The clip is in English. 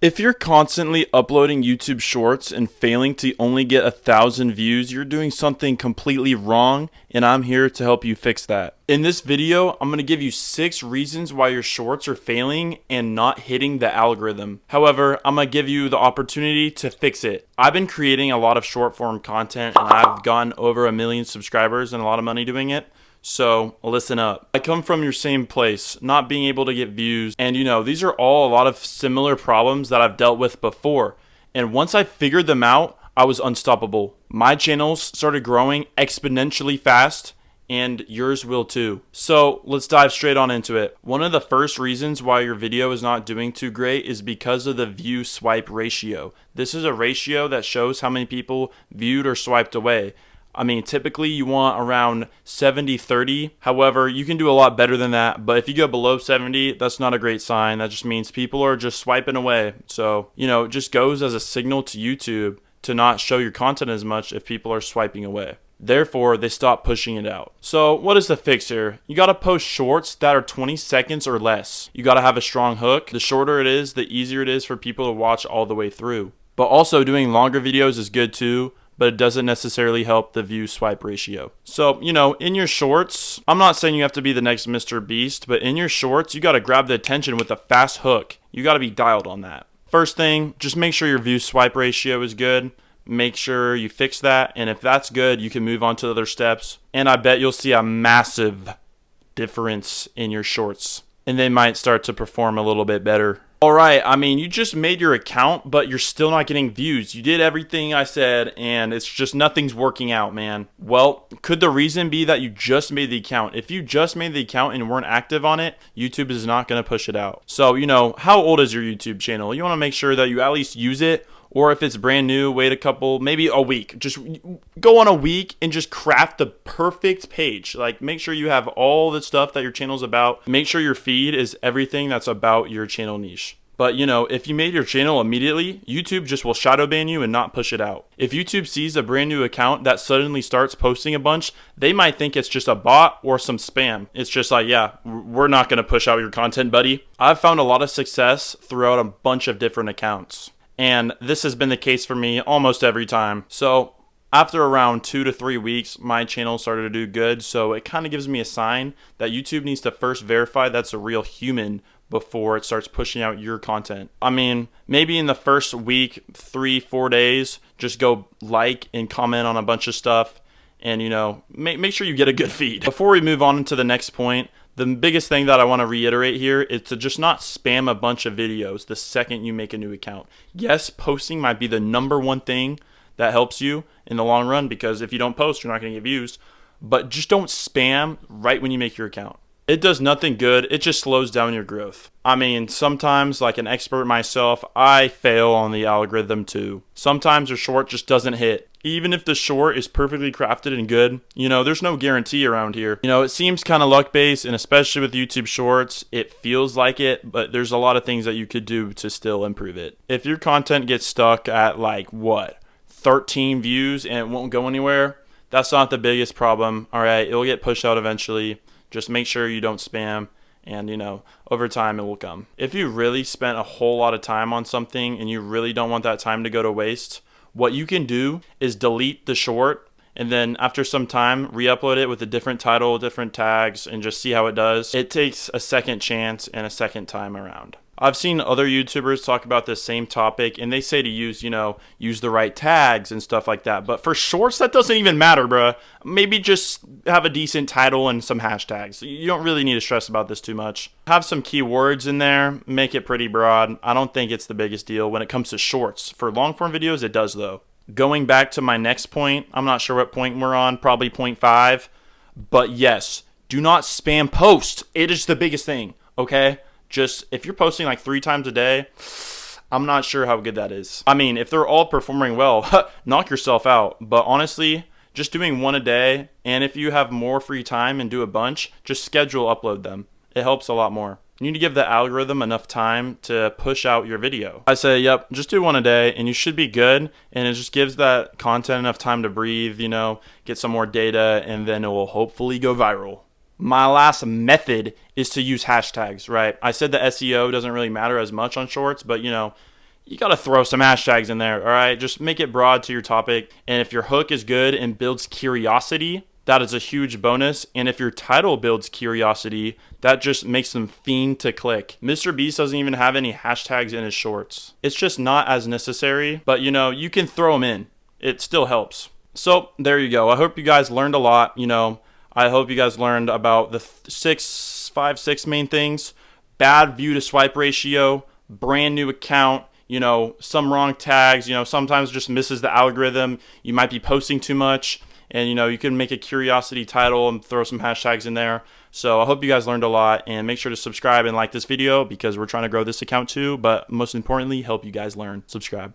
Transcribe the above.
If you're constantly uploading YouTube Shorts and failing to only get 1,000 views, you're doing something completely wrong, and I'm here to help you fix that. In this video, I'm going to give you 6 reasons why your shorts are failing and not hitting the algorithm. However, I'm going to give you the opportunity to fix it. I've been creating a lot of short form content, and I've gotten over 1 million subscribers and a lot of money doing it. So listen up. I come from your same place, not being able to get views. And these are all a lot of similar problems that I've dealt with before. And once I figured them out, I was unstoppable. My channels started growing exponentially fast, and yours will too. So let's dive straight on into it. One of the first reasons why your video is not doing too great is because of the view swipe ratio. This is a ratio that shows how many people viewed or swiped away. I mean, typically you want around 70-30. However, you can do a lot better than that. But if you go below 70, that's not a great sign. That just means people are just swiping away. So, it just goes as a signal to YouTube to not show your content as much if people are swiping away. Therefore, they stop pushing it out. So what is the fix here? You got to post shorts that are 20 seconds or less. You got to have a strong hook. The shorter it is, the easier it is for people to watch all the way through. But also doing longer videos is good too, but it doesn't necessarily help the view swipe ratio. So, in your shorts, I'm not saying you have to be the next Mr. Beast, but in your shorts, you got to grab the attention with a fast hook. You got to be dialed on that. First thing, just make sure your view swipe ratio is good. Make sure you fix that. And if that's good, you can move on to other steps. And I bet you'll see a massive difference in your shorts. And they might start to perform a little bit better. Alright, you just made your account, but you're still not getting views. You did everything I said, and it's just nothing's working out, man. Well, could the reason be that you just made the account? If you just made the account and weren't active on it, YouTube is not going to push it out. So, how old is your YouTube channel? You want to make sure that you at least use it, or if it's brand new, wait maybe a week. Just go on a week and just craft the perfect page. Like, make sure you have all the stuff that your channel's about. Make sure your feed is everything that's about your channel niche. But, if you made your channel immediately, YouTube just will shadow ban you and not push it out. If YouTube sees a brand new account that suddenly starts posting a bunch, they might think it's just a bot or some spam. It's just like, yeah, we're not going to push out your content, buddy. I've found a lot of success throughout a bunch of different accounts. And this has been the case for me almost every time. So after around 2 to 3 weeks, my channel started to do good. So it kind of gives me a sign that YouTube needs to first verify that's a real human before it starts pushing out your content. Maybe in the first week, 3-4 days, just go like and comment on a bunch of stuff. And, make sure you get a good feed. Before we move on to the next point, the biggest thing that I want to reiterate here is to just not spam a bunch of videos the second you make a new account. Yes, posting might be the #1 thing that helps you in the long run, because if you don't post, you're not going to get views. But just don't spam right when you make your account. It does nothing good. It just slows down your growth. Sometimes, like an expert myself, I fail on the algorithm too. Sometimes your short just doesn't hit. Even if the short is perfectly crafted and good, there's no guarantee around here. It seems kind of luck-based, and especially with YouTube Shorts, it feels like it, but there's a lot of things that you could do to still improve it. If your content gets stuck at 13 views and it won't go anywhere, that's not the biggest problem. All right, it'll get pushed out eventually. Just make sure you don't spam, and over time it will come. If you really spent a whole lot of time on something and you really don't want that time to go to waste, what you can do is delete the short, and then after some time re-upload it with a different title, different tags, and just see how it does. It takes a second chance and a second time around. I've seen other YouTubers talk about this same topic, and they say to use the right tags and stuff like that. But for shorts, that doesn't even matter, bruh. Maybe just have a decent title and some hashtags. You don't really need to stress about this too much. Have some keywords in there. Make it pretty broad. I don't think it's the biggest deal when it comes to shorts. For long form videos, it does though. Going back to my next point, I'm not sure what point we're on, probably point 5. But yes, do not spam post. It is the biggest thing, okay? Just if you're posting 3 times a day, I'm not sure how good that is. If they're all performing well, knock yourself out. But honestly, just doing 1 a day, and if you have more free time and do a bunch, just schedule upload them. It helps a lot more. You need to give the algorithm enough time to push out your video. I say, yep, just do 1 a day and you should be good. And it just gives that content enough time to breathe, get some more data, and then it will hopefully go viral. My last method is to use hashtags, right? I said the SEO doesn't really matter as much on shorts, but you got to throw some hashtags in there, all right? Just make it broad to your topic. And if your hook is good and builds curiosity, that is a huge bonus. And if your title builds curiosity, that just makes them fiend to click. Mr. Beast doesn't even have any hashtags in his shorts. It's just not as necessary, but you know, you can throw them in. It still helps. So there you go. I hope you guys learned a lot. You know, I hope you guys learned about the 6 main things: bad view to swipe ratio, brand new account, you know, some wrong tags, you know, sometimes just misses the algorithm. You might be posting too much, and you know, you can make a curiosity title and throw some hashtags in there. So I hope you guys learned a lot, and make sure to subscribe and like this video because we're trying to grow this account too, but most importantly, help you guys learn. Subscribe.